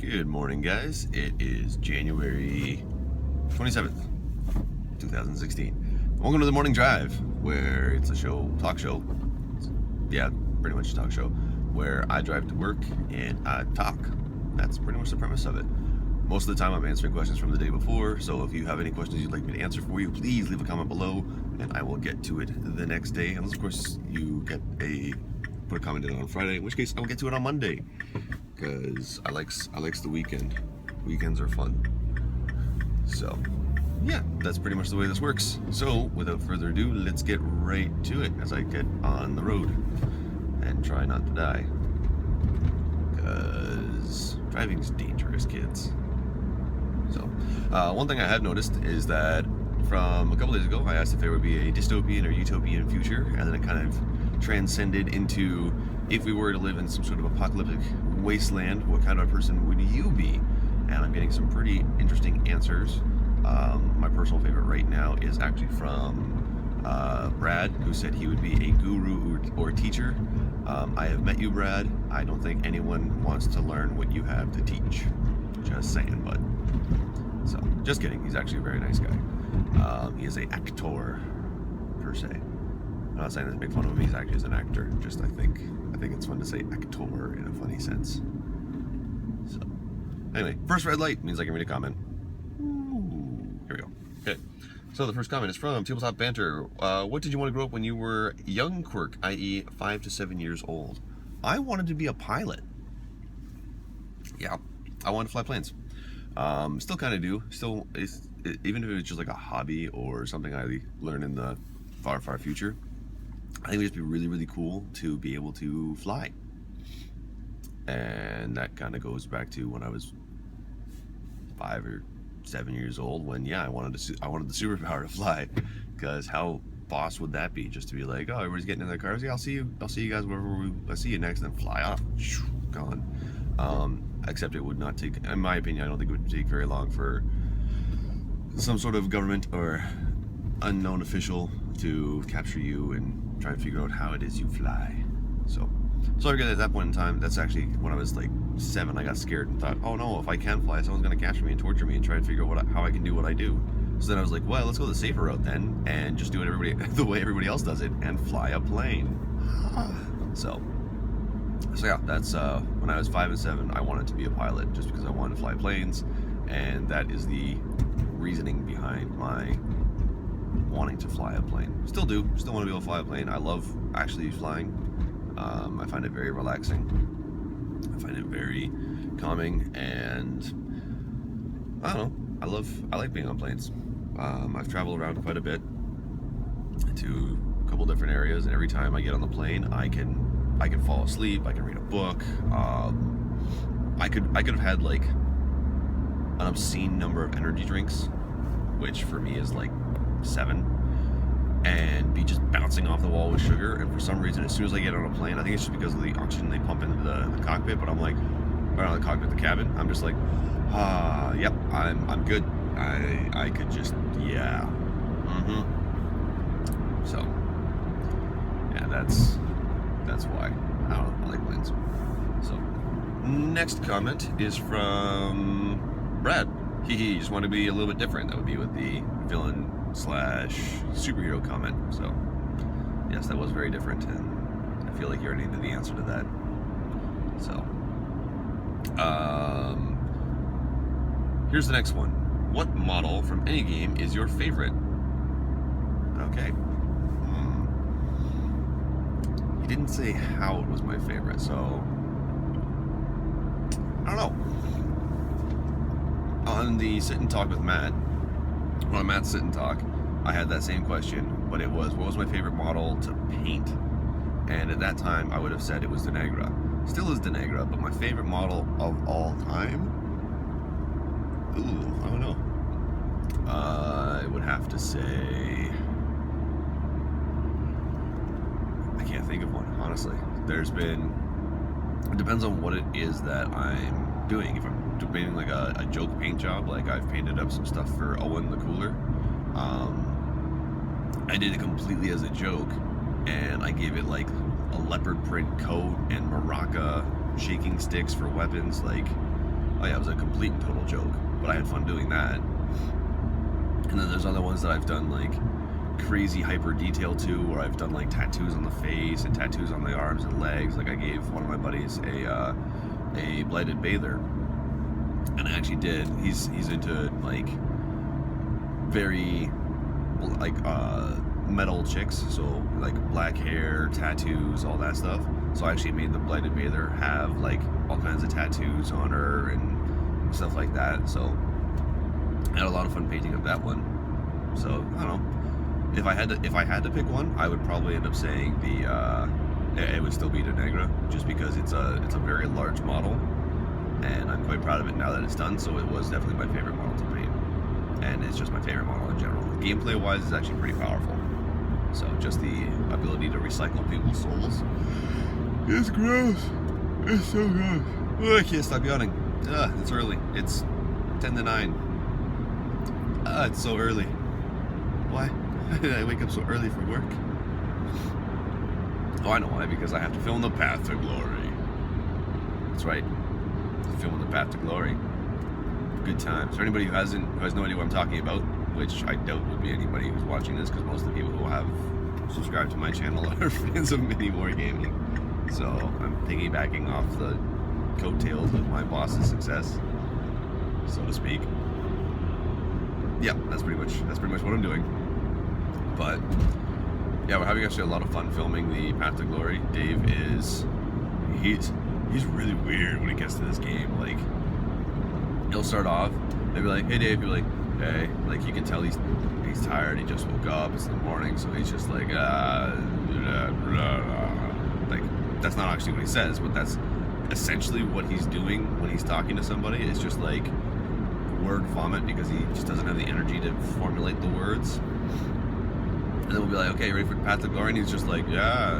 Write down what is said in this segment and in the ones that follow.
Good morning, guys. It is January 27th, 2016. Welcome to the Morning Drive, where it's a talk show. Yeah, pretty much a talk show, where I drive to work and I talk. That's pretty much the premise of it. Most of the time I'm answering questions from the day before, so if you have any questions you'd like me to answer for you, please leave a comment below, and I will get to it the next day. Unless, of course, you put a comment in on Friday, in which case I will get to it on Monday. Because I likes the weekend. Weekends are fun. So, yeah, that's pretty much the way this works. So, without further ado, let's get right to it as I get on the road and try not to die. Because driving's dangerous, kids. So, one thing I have noticed is that from a couple days ago, I asked if there would be a dystopian or utopian future, and then it kind of transcended into if we were to live in some sort of apocalyptic wasteland, what kind of a person would you be? And I'm getting some pretty interesting answers. My personal favorite right now is actually from Brad, who said he would be a guru or teacher. I have met you, Brad. I don't think anyone wants to learn what you have to teach. Just saying, bud. So, just kidding. He's actually a very nice guy. He is an actor, per se. I'm not saying this to make fun of him. He's actually an actor. Just I think it's fun to say actor in a funny sense. So, anyway, first red light means I can read a comment. Ooh, here we go. Okay. So the first comment is from Tabletop Banter. What did you want to grow up when you were young, Quirk, i.e., 5 to 7 years old? I wanted to be a pilot. Yeah, I wanted to fly planes. Still kind of do. Still, even if it's just like a hobby or something I learn in the far, far future, I think it would just be really, really cool to be able to fly. And that kind of goes back to when I was 5 or 7 years old, when I wanted the superpower to fly. Because how boss would that be? Just to be like, oh, everybody's getting in their cars. Yeah, I'll see you guys wherever I see you next, and then fly off. Gone. Except it would not take, in my opinion, I don't think it would take very long for some sort of government or unknown official to capture you and try and figure out how it is you fly. So I figured at that point in time, that's actually when I was like 7, I got scared and thought, oh no, if I can fly, someone's gonna capture me and torture me and try and figure out how I can do what I do. So then I was like, well, let's go the safer route then and just do it the way everybody else does it and fly a plane. So yeah, that's when I was 5 and 7, I wanted to be a pilot just because I wanted to fly planes, and that is the reasoning behind my wanting to fly a plane. Still want to be able to fly a plane. I love actually flying. I find it very relaxing. I find it very calming, and I don't know, I like being on planes. I've traveled around quite a bit to a couple different areas, and every time I get on the plane, I can fall asleep, I can read a book. I could have had like an obscene number of energy drinks, which for me is like 7, and be just bouncing off the wall with sugar. And for some reason, as soon as I get on a plane, I think it's just because of the oxygen they pump into the cockpit, but I'm like, or not the cockpit, the cabin, I'm just like, yep, I'm good. I could just, yeah. So, yeah, that's why. I don't know, I like planes. So, next comment is from Brad. He just wanted to be a little bit different. That would be with the villain / superhero comment. So, yes, that was very different, and I feel like you already knew the answer to that. So, here's the next one. What model from any game is your favorite? Okay. He didn't say how it was my favorite, so I don't know. On the sit and talk with Matt, on Matt's sit and talk, I had that same question, but it was, what was my favorite model to paint? And at that time, I would have said it was Denegra. Still is Denegra, but my favorite model of all time? Ooh, I don't know. I would have to say, I can't think of one, honestly. It depends on what it is that I'm doing. If I'm painting like a joke paint job, like I've painted up some stuff for Owen the Cooler, I did it completely as a joke, and I gave it like a leopard print coat and maraca shaking sticks for weapons. Like, oh yeah, it was a complete and total joke, but I had fun doing that. And then there's other ones that I've done like crazy hyper detail to, where I've done like tattoos on the face and tattoos on the arms and legs. Like I gave one of my buddies a blighted bather, and I actually did. He's into like very like metal chicks, so like black hair, tattoos, all that stuff. So I actually made the blighted bather have like all kinds of tattoos on her and stuff like that. So I had a lot of fun painting up that one. So I don't know. If I had to pick one, I would probably end up saying it would still be the Negra, just because it's a very large model, and I'm quite proud of it now that it's done. So it was definitely my favorite model to paint, and it's just my favorite model in general. Gameplay wise, it's actually pretty powerful. So just the ability to recycle people's souls. It's gross. It's so gross. Oh, I can't stop yawning. It's early. It's 10 to 9. It's so early. Why? Did I wake up so early for work? Oh, I know why. Because I have to film the Path to Glory. That's right. Filming the Path to Glory. Good times. For anybody who has no idea what I'm talking about, which I doubt would be anybody who's watching this, because most of the people who have subscribed to my channel are fans of mini wargaming. So I'm piggybacking off the coattails of my boss's success, so to speak. Yeah, that's pretty much what I'm doing. But yeah, we're having actually a lot of fun filming the Path to Glory. Dave he's really weird when it gets to this game. Like, he'll start off, they'll be like, hey Dave, you're like, hey, like you can tell he's tired, he just woke up, it's in the morning, so he's just like, like, that's not actually what he says, but that's essentially what he's doing when he's talking to somebody. It's just like word vomit, because he just doesn't have the energy to formulate the words. And then we'll be like, okay, ready for the Path to Glory? And he's just like, yeah,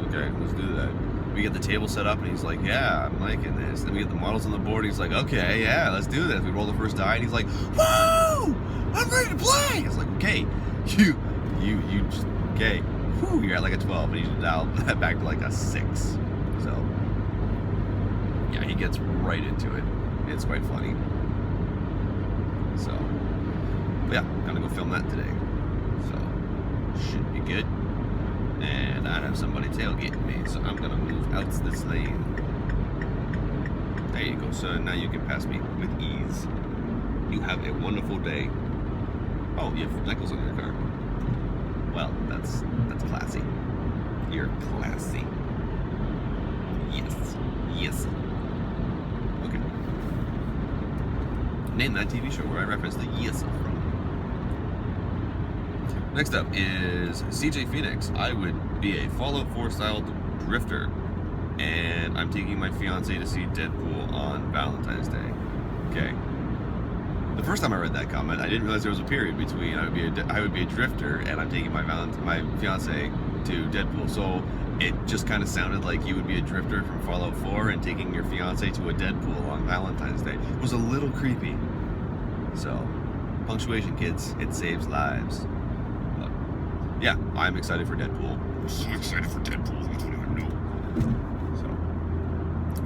okay, let's do that. We get the table set up, and he's like, yeah, I'm liking this. Then we get the models on the board, and he's like, okay, yeah, let's do this. We roll the first die, and he's like, whoa, I'm ready to play. It's like, okay, you just, okay, whew, you're at like a 12, and you should dial that back to like a 6. So, yeah, he gets right into it. It's quite funny. So, but yeah, I'm gonna go film that today. So, should be good. And I have somebody tailgating me, so I'm gonna move out this lane. There you go, son. Now you can pass me with ease. You have a wonderful day. Oh, you have Nichols in your car. Well, that's classy. You're classy. Yes. Okay. Name that TV show where I reference the yes from. Next up is CJ Phoenix. I would be a Fallout 4 style drifter, and I'm taking my fiance to see Deadpool on Valentine's Day. Okay. The first time I read that comment, I didn't realize there was a period between I would be a drifter and I'm taking my fiance to Deadpool. So it just kind of sounded like you would be a drifter from Fallout 4 and taking your fiance to a Deadpool on Valentine's Day. It was a little creepy. So, punctuation, kids. It saves lives. Yeah, I'm excited for Deadpool. I'm so excited for Deadpool, I don't even know.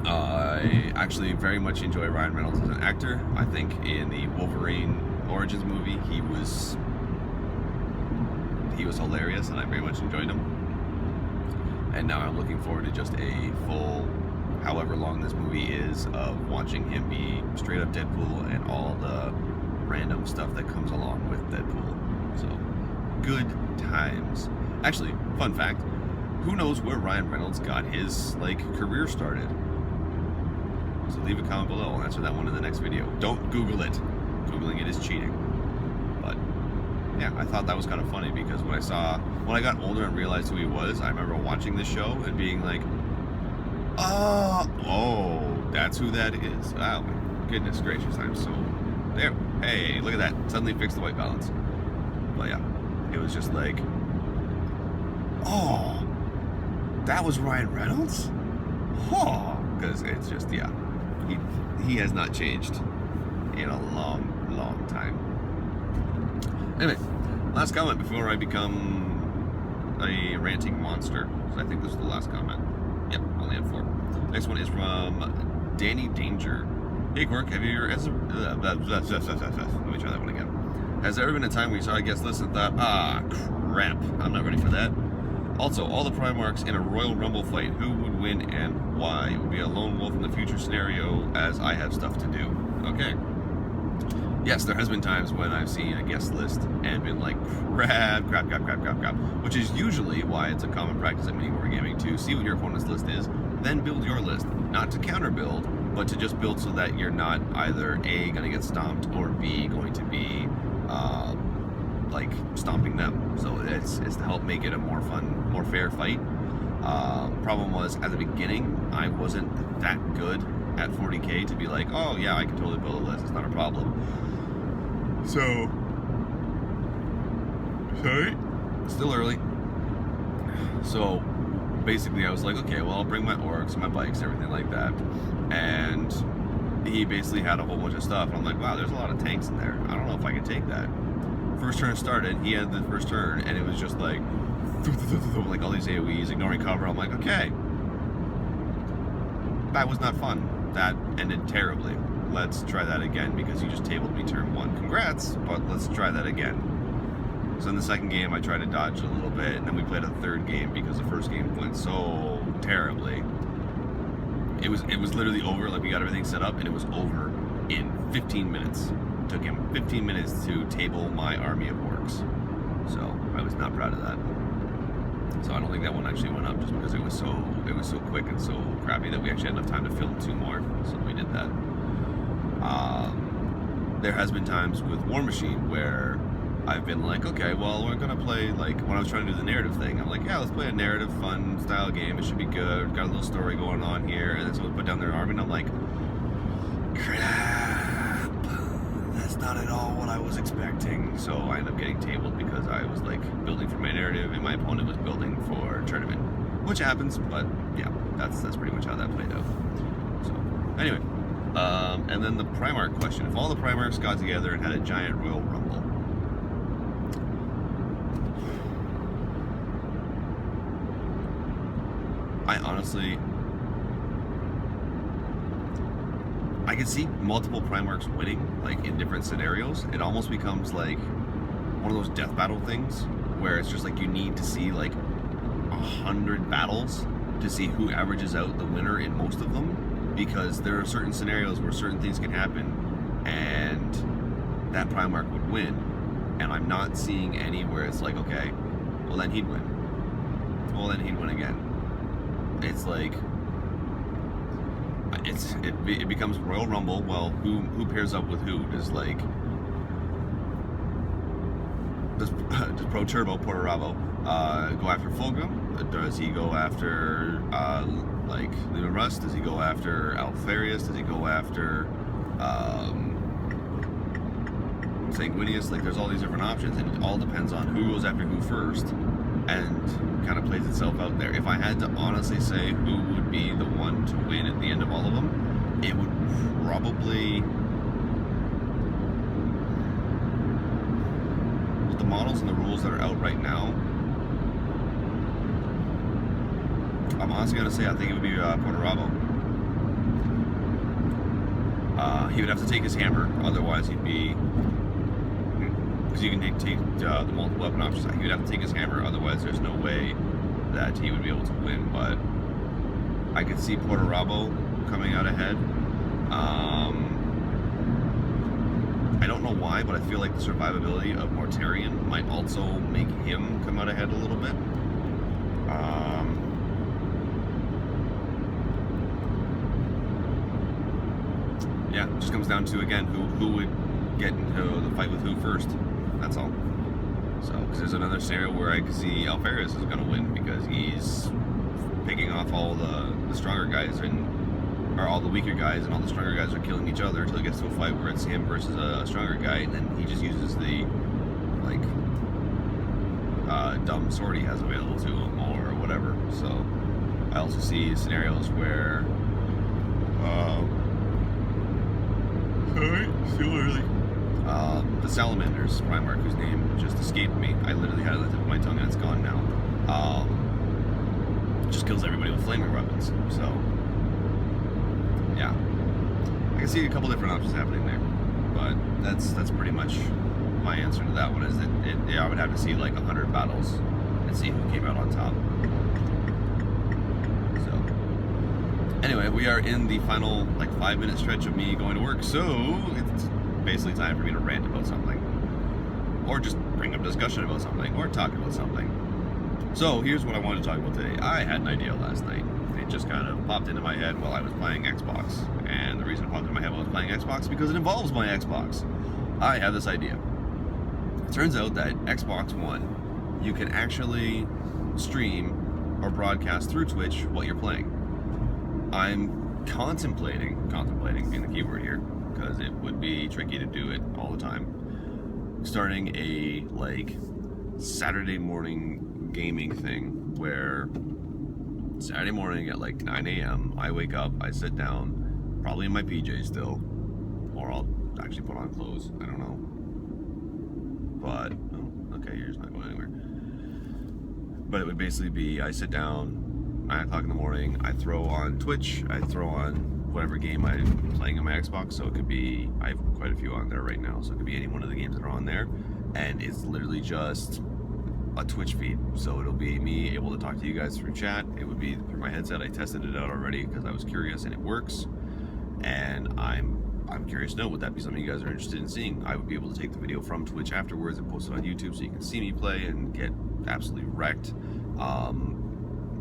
So, I actually very much enjoy Ryan Reynolds as an actor. I think in the Wolverine Origins movie, he was hilarious, and I very much enjoyed him. And now I'm looking forward to just a full, however long this movie is, of watching him be straight up Deadpool and all the random stuff that comes along with Deadpool. So, good times. Actually, fun fact, who knows where Ryan Reynolds got his career started? So leave a comment below. I'll answer that one in the next video. Don't Google it. Googling it is cheating. But yeah, I thought that was kind of funny, because when I got older and realized who he was, I remember watching this show and being like, oh, that's who that is. Wow, my goodness gracious, I'm so there. Hey, look at that. Suddenly fixed the white balance. But yeah, it was just like, oh, that was Ryan Reynolds? Oh, because it's just, yeah, he has not changed in a long time. Anyway, last comment before I become a ranting monster. So I think this is the last comment. Yep, only had 4. Next one is from Danny Danger. Hey Quirk, have you let me try that one again. Has there ever been a time where you saw a guest list and thought, ah, crap, I'm not ready for that? Also, all the Primarchs in a Royal Rumble fight, who would win and why? It would be a lone wolf in the future scenario, as I have stuff to do. Okay. Yes, there has been times when I've seen a guest list and been like, crap, which is usually why it's a common practice at mini wargaming to see what your opponent's list is, then build your list. Not to counter build, but to just build so that you're not either A, going to get stomped, or B, going to be like stomping them. So it's to help make it a more fun, more fair fight. Problem was, at the beginning, I wasn't that good at 40k to be like, oh yeah, I can totally build a list, it's not a problem. So, sorry, still early. So basically I was like, okay, well, I'll bring my orcs, my bikes, everything like that. And he basically had a whole bunch of stuff. And I'm like, wow, there's a lot of tanks in there. I don't know if I can take that. First turn started, he had the first turn, and it was just like all these AoEs, ignoring cover. I'm like, okay, that was not fun. That ended terribly. Let's try that again, because you just tabled me turn 1. Congrats, but let's try that again. So in the second game, I tried to dodge it a little bit, and then we played a third game because the first game went so terribly. It was literally over. Like, we got everything set up, and it was over in 15 minutes. It took him 15 minutes to table my army of orcs. So I was not proud of that. So I don't think that one actually went up, just because it was so quick and so crappy that we actually had enough time to film 2 more. So we did that. There has been times with War Machine where I've been like, okay, well, we're gonna play, like, when I was trying to do the narrative thing, I'm like, yeah, let's play a narrative, fun style game. It should be good. Got a little story going on here. And then someone put down their army, and I'm like, crap, that's not at all what I was expecting. So I ended up getting tabled because I was like building for my narrative, and my opponent was building for tournament, which happens. But yeah, that's pretty much how that played out. So anyway, and then the Primarch question: if all the Primarchs got together and had a giant Royal Rumble, I could see multiple Primarchs winning, like, in different scenarios. It almost becomes like one of those death battle things where it's just like you need to see like 100 battles to see who averages out the winner in most of them, because there are certain scenarios where certain things can happen and that Primarch would win, and I'm not seeing any where it's like, okay, well then he'd win, well then he'd win again. It's like it becomes Royal Rumble. Well, who pairs up with who? Does Pro Turbo Porterabo go after Fulgrim? Does he go after like Luna Rust? Does he go after Alfarius? Does he go after Sanguinius? Like, there's all these different options, and it all depends on who goes after who first, and kind of plays itself out there. If I had to honestly say who would be the one to win at the end of all of them, it would probably, with the models and the rules that are out right now, I'm honestly going to say I think it would be Porterabo. He would have to take his hammer, otherwise he'd be, because you can take the multiple weapon options. He would have to take his hammer, otherwise there's no way that he would be able to win. But I could see Porterabo coming out ahead. I don't know why, but I feel like the survivability of Mortarion might also make him come out ahead a little bit. Yeah, it just comes down to, again, who would get into the fight with who first. That's all. So, because there's another scenario where I could see Alfarius is going to win, because he's picking off all the stronger guys, or all the weaker guys, and all the stronger guys are killing each other until it gets to a fight where it's him versus a stronger guy, and then he just uses the, like, dumb sword he has available to him, or whatever. So, I also see scenarios where, sorry, still early. The Salamander's Primarch, whose name just escaped me. I literally had it on the tip of my tongue and it's gone now. Just kills everybody with flaming weapons. So, yeah. I can see a couple different options happening there, but that's pretty much my answer to that one. Is that yeah, I would have to see like 100 battles and see who came out on top. So anyway, we are in the final like 5-minute stretch of me going to work, so it's basically time for me to rant about something, or just bring up discussion about something, or talk about something. So here's what I wanted to talk about today. I had an idea last night. It just kind of popped into my head while I was playing Xbox. And the reason it popped into my head while I was playing Xbox is because it involves my Xbox. I have this idea. It turns out that Xbox One, you can actually stream or broadcast through Twitch what you're playing. I'm contemplating being the keyword here, because it would be tricky to do it all the time, starting a like Saturday morning gaming thing where Saturday morning at like 9 a.m. I wake up, I sit down, probably in my PJs still, or I'll actually put on clothes, I don't know. But, oh, okay, yours not going anywhere. But it would basically be, I sit down, 9 o'clock in the morning, I throw on Twitch, I throw on whatever game I'm playing on my Xbox, so it could be, I have quite a few on there right now, so it could be any one of the games that are on there, and it's literally just a Twitch feed, so it'll be me able to talk to you guys through chat. It would be through my headset. I tested it out already because I was curious, and it works. And I'm curious to know, would that be something you guys are interested in seeing? I would be able to take the video from Twitch afterwards and post it on YouTube so you can see me play and get absolutely wrecked.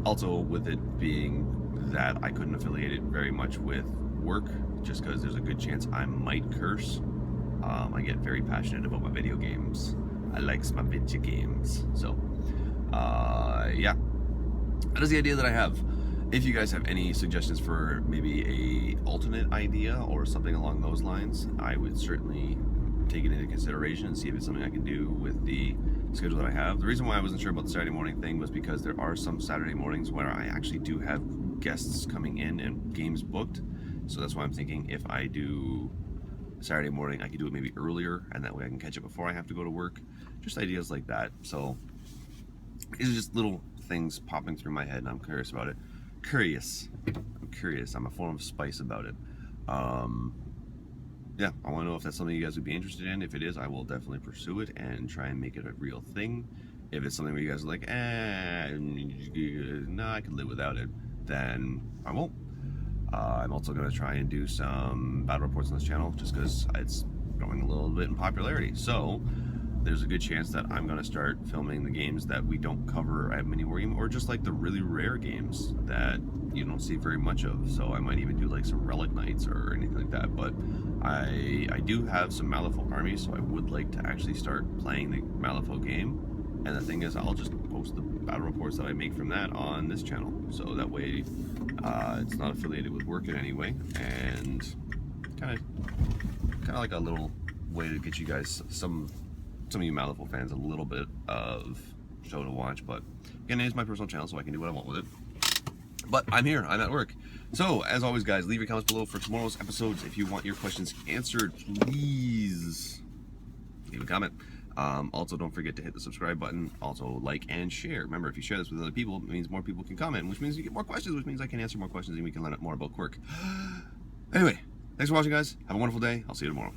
Also, with it being that I couldn't affiliate it very much with work, just because there's a good chance I might curse. I get very passionate about my video games. I like my video games. So, yeah. That is the idea that I have. If you guys have any suggestions for maybe a alternate idea or something along those lines, I would certainly take it into consideration and see if it's something I can do with the schedule that I have. The reason why I wasn't sure about the Saturday morning thing was because there are some Saturday mornings where I actually do have guests coming in and games booked. So that's why I'm thinking if I do Saturday morning, I could do it maybe earlier, and that way I can catch it before I have to go to work. Just ideas like that. So these are just little things popping through my head, and I'm curious about it. I'm curious. I'm a form of spice about it. Yeah, I want to know if that's something you guys would be interested in. If it is, I will definitely pursue it and try and make it a real thing. If it's something where you guys are like, no, I can live without it, then I won't. I'm also going to try and do some battle reports on this channel just because it's growing a little bit in popularity. So there's a good chance that I'm going to start filming the games that we don't cover at Mini War Game, or just like the really rare games that you don't see very much of. So I might even do like some Relic Nights or anything like that. But I do have some Malifaux armies, so I would like to actually start playing the Malifaux game. And the thing is, I'll just post the battle reports that I make from that on this channel, so that way it's not affiliated with work in any way, and kind of like a little way to get you guys, some of you Malifaux fans, a little bit of show to watch. But again, it is my personal channel, so I can do what I want with it. But I'm here, I'm at work. So as always, guys, leave your comments below for tomorrow's episodes. If you want your questions answered, please leave a comment. Also, don't forget to hit the subscribe button. Also, like and share. Remember, if you share this with other people, it means more people can comment, which means you get more questions, which means I can answer more questions and we can learn more about Quirk. Anyway, thanks for watching, guys. Have a wonderful day. I'll see you tomorrow.